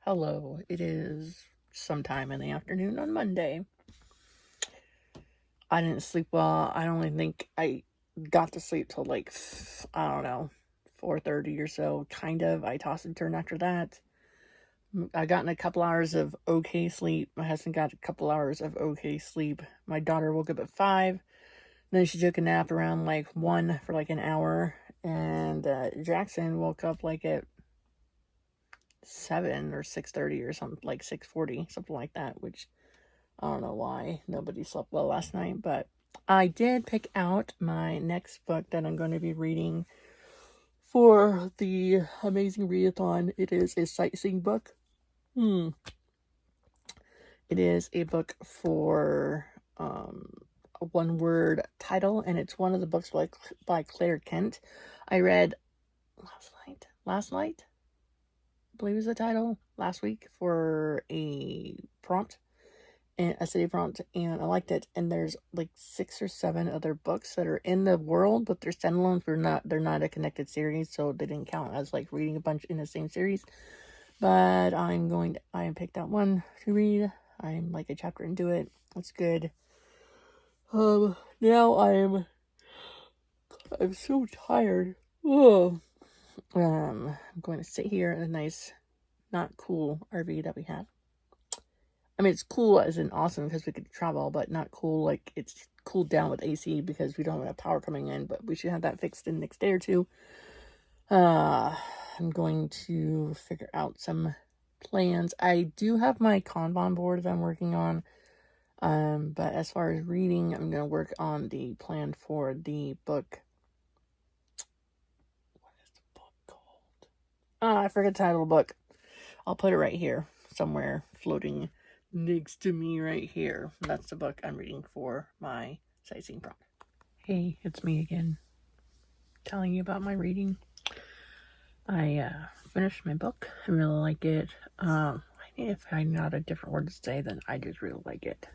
Hello, it is sometime in the afternoon on Monday. I didn't sleep well. I don't even think I got to sleep till like, I don't know, 4:30 or so, kind of. I tossed and turned after that. I gotten a couple hours of okay sleep. My husband got a couple hours of okay sleep. My daughter woke up at 5. Then she took a nap around like 1 for like an hour. And Jackson woke up like at 7 or 6:30 or something, like 6:40, something like that, which I don't know why nobody slept well last night. But I did pick out my next book that I'm going to be reading for the amazing readathon. It is a sightseeing book. It is a book for a one-word title, and it's one of the books by Claire Kent. I read last night, I believe is the title, last week for a prompt, and a city prompt, and I liked it. And there's like 6 or 7 other books that are in the world, but they're standalones. They're not a connected series, so they didn't count as like reading a bunch in the same series. But I picked out one to read. I'm like a chapter into it. It's good. Now I'm so tired. I'm going to sit here in a nice, not cool RV that we have. I mean, it's cool as in awesome because we could travel, but not cool like it's cooled down with AC because we don't have power coming in, but we should have that fixed in the next day or two. I'm going to figure out some plans. I do have my Kanban board that I'm working on. But as far as reading, I'm going to work on the plan for the book. What is the book called? I forget the title of the book. I'll put it right here, somewhere floating next to me right here. That's the book I'm reading for my sightseeing prompt. Hey, it's me again, telling you about my reading. I finished my book. I really like it. I need to find out a different word to say than I just really like it.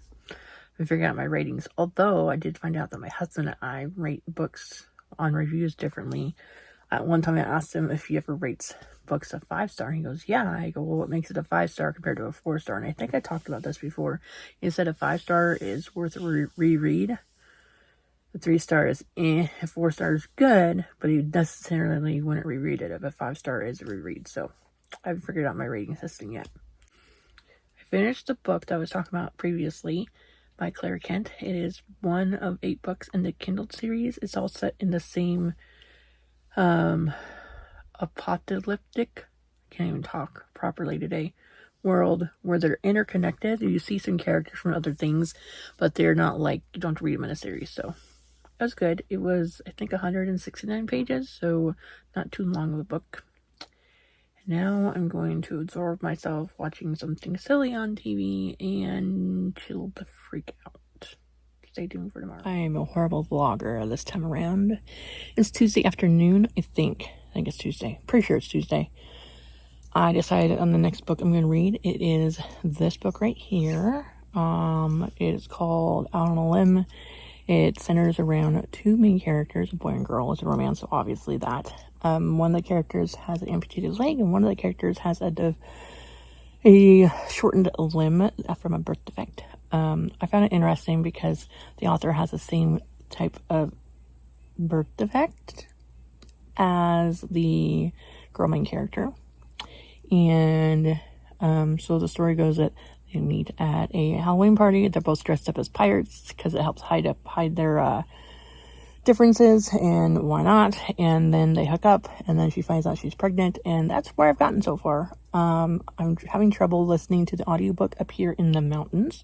I figured out my ratings. Although I did find out that my husband and I rate books on reviews differently. At one time I asked him if he ever rates books a 5-star. He goes, yeah. I go, well, what makes it a 5-star compared to a 4-star? And I think I talked about this before. He said a 5-star is worth a reread. A 3-star is a 4-star is good, but he necessarily wouldn't reread it if a 5-star is a reread. So I haven't figured out my rating system yet. I finished the book that I was talking about previously by Claire Kent. It is one of 8 books in the Kindle series. It's all set in the same apocalyptic, I can't even talk properly today, world where they're interconnected. You see some characters from other things, but they're not like, you don't have to read them in a series. So it was good. It was, I think, 169 pages, so not too long of a book. Now I'm going to absorb myself watching something silly on TV and chill the freak out. Stay tuned for tomorrow. I'm a horrible vlogger this time around. It's Tuesday afternoon, I think it's Tuesday. Pretty sure it's Tuesday. I decided on the next book I'm going to read. It is this book right here. It is called Out on a Limb. It centers around 2 main characters, a boy and girl. It's a romance, so obviously that. One of the characters has an amputated leg, and one of the characters has a shortened limb from a birth defect. I found it interesting because the author has the same type of birth defect as the girl main character. And so the story goes that they meet at a Halloween party. They're both dressed up as pirates because it helps hide their differences, and why not? And then they hook up, and then she finds out she's pregnant, and that's where I've gotten so far. I'm having trouble listening to the audiobook up here in the mountains,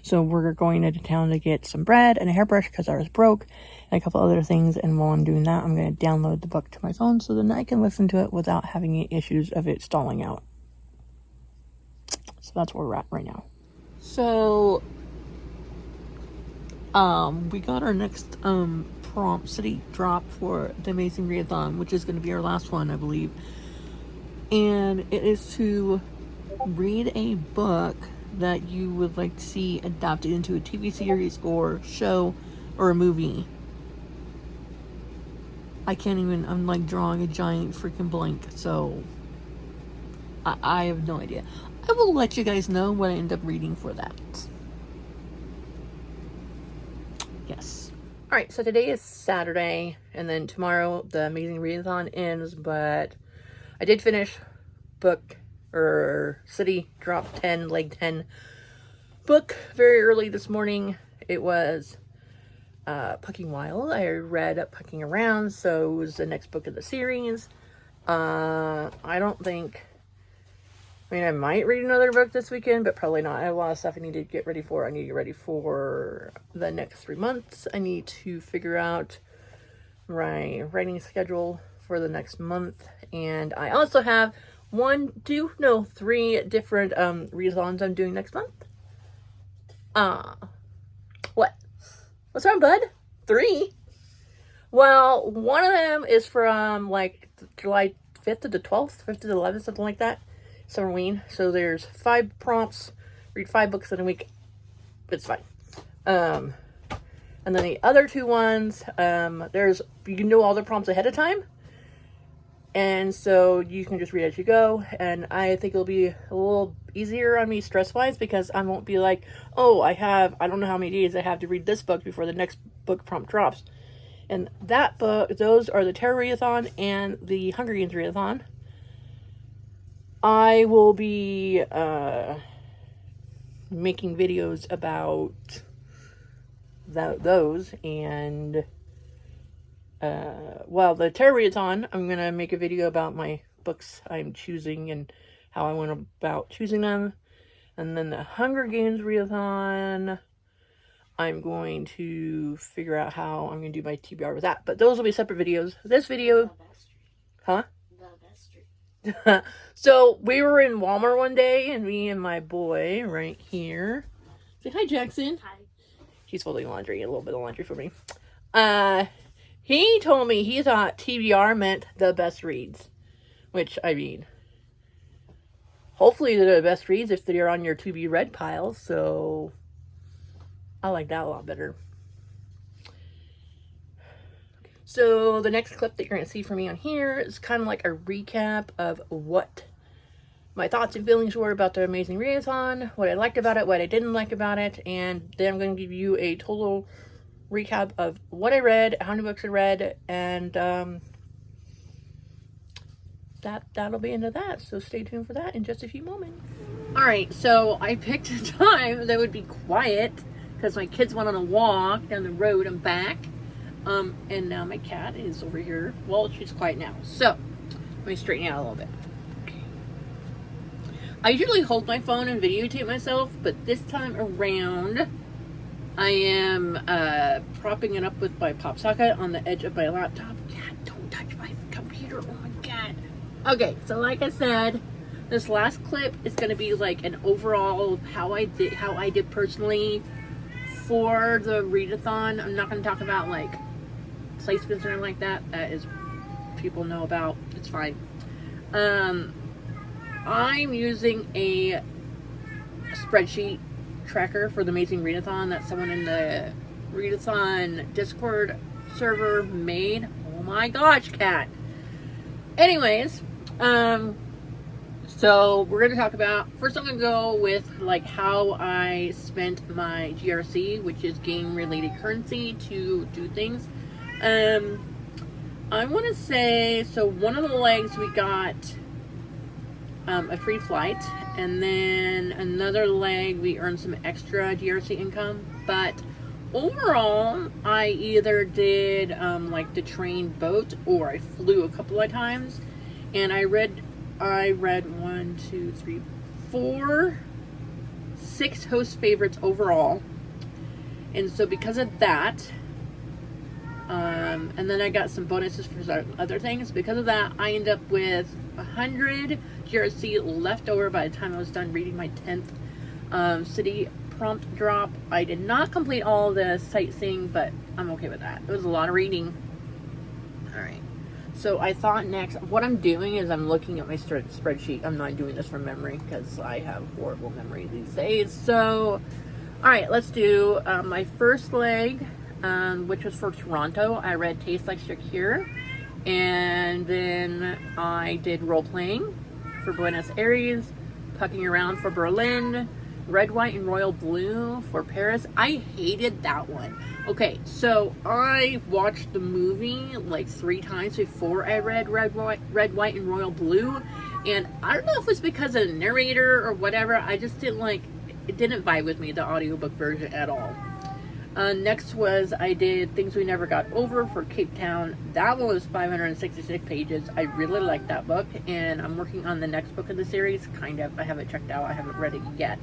so we're going into town to get some bread and a hairbrush because ours broke, and a couple other things. And while I'm doing that, I'm going to download the book to my phone so then I can listen to it without having any issues of it stalling out. So that's where we're at right now. So we got our next prompt city drop for the amazing readathon, which is going to be our last one, I believe. And it is to read a book that you would like to see adapted into a TV series or show or a movie. I'm like drawing a giant freaking blank, so I have no idea. I will let you guys know what I end up reading for that. Yes. Alright, so today is Saturday, and then tomorrow the Amazing Readathon ends, but I did finish City Drop 10, Leg 10 book very early this morning. It was Pucking Wild. I read Pucking Around, so it was the next book of the series. I might read another book this weekend, but probably not. I have a lot of stuff I need to get ready for. I need to get ready for the next 3 months. I need to figure out my writing schedule for the next month. And I also have 3 different readathons I'm doing next month. What? What's wrong, bud? 3? Well, one of them is from like July 5th to the 12th, 5th to the 11th, something like that. Summerween. So there's 5 prompts, read 5 books in a week. It's fine. And then the other 2 ones, you can know all the prompts ahead of time. And so you can just read as you go. And I think it'll be a little easier on me stress-wise, because I won't be like, oh, I don't know how many days I have to read this book before the next book prompt drops. And that book, those are the Terror Readathon and the Hunger Games Readathon. I will be making videos about those, and the Terror Readathon, I'm going to make a video about my books I'm choosing and how I went about choosing them. And then the Hunger Games Readathon, I'm going to figure out how I'm going to do my TBR with that. But those will be separate videos. This video... Huh? So we were in Walmart one day, and me and my boy right here. Say hi, Jackson. Hi. He's folding laundry, a little bit of laundry for me. He told me he thought TBR meant the best reads, which, I mean, hopefully they're the best reads if they're on your to be read pile. So I like that a lot better. So the next clip that you're going to see from me on here is kind of like a recap of what my thoughts and feelings were about the Amazing Readathon, what I liked about it, what I didn't like about it, and then I'm going to give you a total recap of what I read, how many books I read, and that'll be into that. So stay tuned for that in just a few moments. Alright, so I picked a time that would be quiet because my kids went on a walk down the road and back. And now my cat is over here. Well, she's quiet now. So, let me straighten out a little bit. Okay. I usually hold my phone and videotape myself, but this time around, I am propping it up with my pop socket on the edge of my laptop. Cat, don't touch my computer. Oh my god. Okay, so like I said, this last clip is going to be like an overall of how I did personally for the readathon. I'm not going to talk about like placements or anything like that. That is, people know about. It's fine. I'm using a spreadsheet tracker for the Amazing Readathon that someone in the Readathon Discord server made. Oh my gosh, cat. Anyways, so we're going to talk about, first I'm going to go with like how I spent my GRC, which is game related currency, to do things. I want to say, so one of the legs we got a free flight, and then another leg we earned some extra GRC income, but overall I either did like the train boat, or I flew a couple of times, and I read 6 host favorites overall. And so because of that, and then I got some bonuses for some other things. Because of that, I end up with 100 GRC left over by the time I was done reading my 10th city prompt drop. I did not complete all the sightseeing, but I'm okay with that. It was a lot of reading. Alright. So I thought next, what I'm doing is I'm looking at my spreadsheet. I'm not doing this from memory because I have horrible memory these days. So, alright, let's do my first leg, which was for Toronto. I read Taste Like Shakir, and then I did role playing for Buenos Aires, Pucking Around for Berlin, Red, White, and Royal Blue for Paris. I hated that one. Okay, so I watched the movie like 3 times before I read Red, White, and Royal Blue, and I don't know if it's because of the narrator or whatever, I just didn't like, it didn't vibe with me, the audiobook version at all. Next was, I did Things We Never Got Over for Cape Town. That one was 566 pages. I really liked that book, and I'm working on the next book in the series, kind of. I haven't checked out, I haven't read it yet.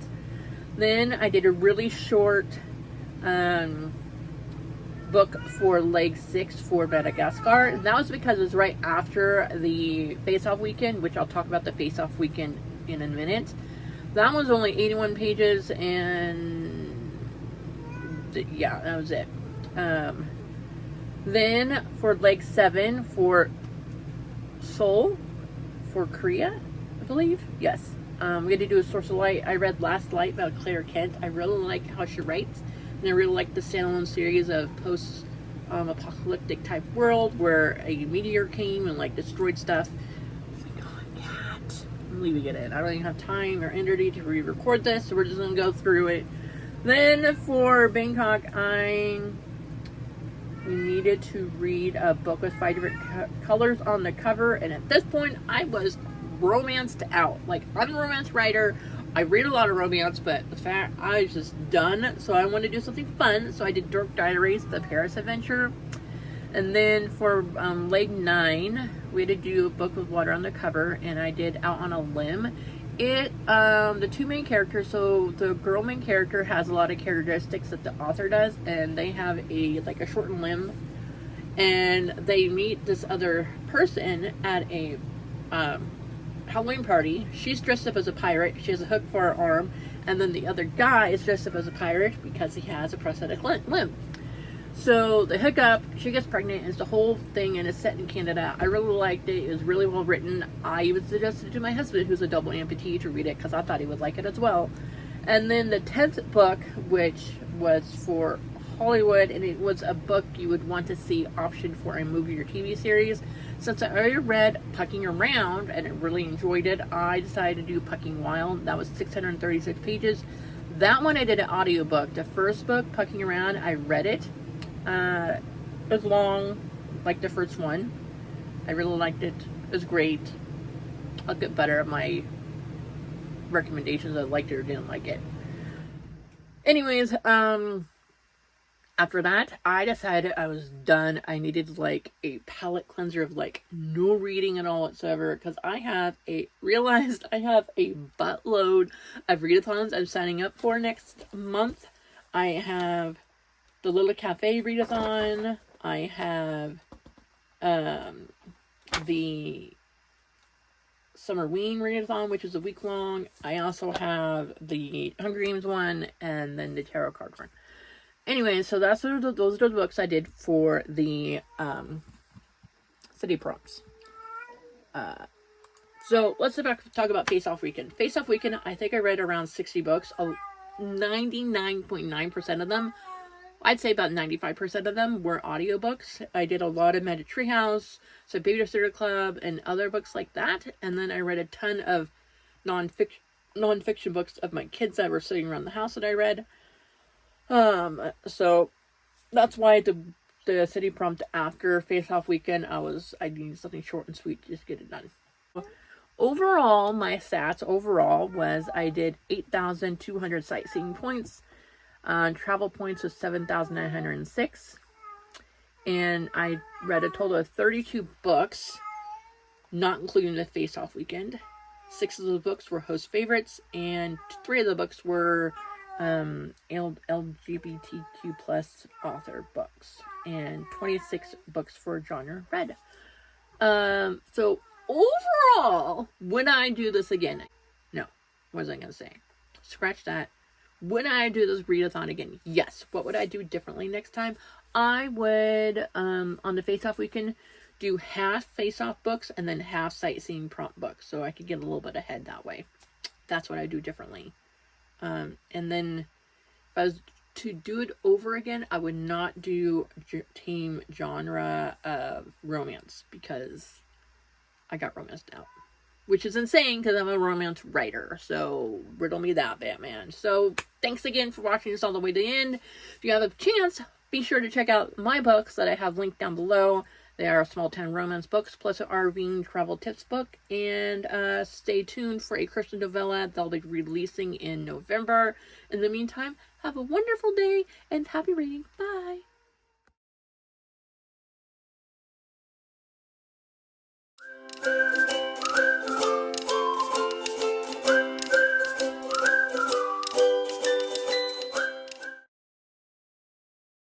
Then I did a really short book for Leg 6 for Madagascar. And that was because it was right after the Face-Off weekend, which I'll talk about the Face-Off weekend in a minute. That was only 81 pages, and yeah, that was it. Then for Leg 7 for Seoul for Korea, I believe. Yes. We're going to do A Source of Light. I read Last Light by Claire Kent. I really like how she writes. And I really like the standalone series of post-apocalyptic type world where a meteor came and like destroyed stuff. Oh my god, cat. I'm leaving it in. I don't even have time or energy to re-record this, so we're just going to go through it. Then for Bangkok, we needed to read a book with 5 different colors on the cover, and at this point I was romanced out. Like, I'm a romance writer, I read a lot of romance, but the fact I was just done, so I wanted to do something fun, so I did Dark Diaries, the Paris Adventure. And then for Leg 9, we had to do a book with water on the cover, and I did Out on a Limb. The 2 main characters, so the girl main character has a lot of characteristics that the author does, and they have a shortened limb, and they meet this other person at a Halloween party. She's dressed up as a pirate, she has a hook for her arm, and then the other guy is dressed up as a pirate because he has a prosthetic limb. So they hook up, she gets pregnant, it's the whole thing, and it's set in Canada. I really liked it, it was really well written. I even suggested it to my husband, who's a double amputee, to read it because I thought he would like it as well. And then the 10th book, which was for Hollywood, and it was a book you would want to see optioned for a movie or TV series. Since I already read Pucking Around and I really enjoyed it, I decided to do Pucking Wild. That was 636 pages. That one I did an audiobook. The first book, Pucking Around, I read it. It was long, like the first one. I really liked it. It was great. I'll get better at my recommendations. I liked it or didn't like it. Anyways, after that, I decided I was done. I needed like a palate cleanser of like no reading at all whatsoever, because I realized I have a buttload of readathons I'm signing up for next month. I have the Little Cafe readathon. I have the Summerween readathon, which is a week long. I also have the Hunger Games one, and then the tarot card one. Anyway, so those are the books I did for the city prompts. So let's talk about Face-Off Weekend. Face-Off Weekend, I think I read around 60 books. 99.9% of them, I'd say about 95% of them were audiobooks. I did a lot of Magic Treehouse, so Babysitter Club, and other books like that. And then I read a ton of non-fiction books of my kids that were sitting around the house that I read. So that's why the city prompt after Face-Off Weekend, I needed something short and sweet to just get it done. Overall, my stats was I did 8,200 sightseeing points. Travel points was 7,906. And I read a total of 32 books, not including the Face-Off Weekend. 6 of the books were host favorites, and 3 of the books were LGBTQ plus author books, and 26 books for genre read. So overall, would I do this again? No. What was I going to say? Scratch that. Would I do this readathon again? Yes. What would I do differently next time? I would, on the Face-Off Weekend, do half Face-Off books and then half sightseeing prompt books, so I could get a little bit ahead that way. That's what I do differently. And then if I was to do it over again, I would not do team genre romance, because I got romanced out. which is insane because I'm a romance writer. So riddle me that, Batman. So thanks again for watching this all the way to the end. If you have a chance, be sure to check out my books that I have linked down below. They are small town romance books plus an RVing travel tips book. And stay tuned for a Christian novella that I'll be releasing in November. In the meantime, have a wonderful day and happy reading. Bye.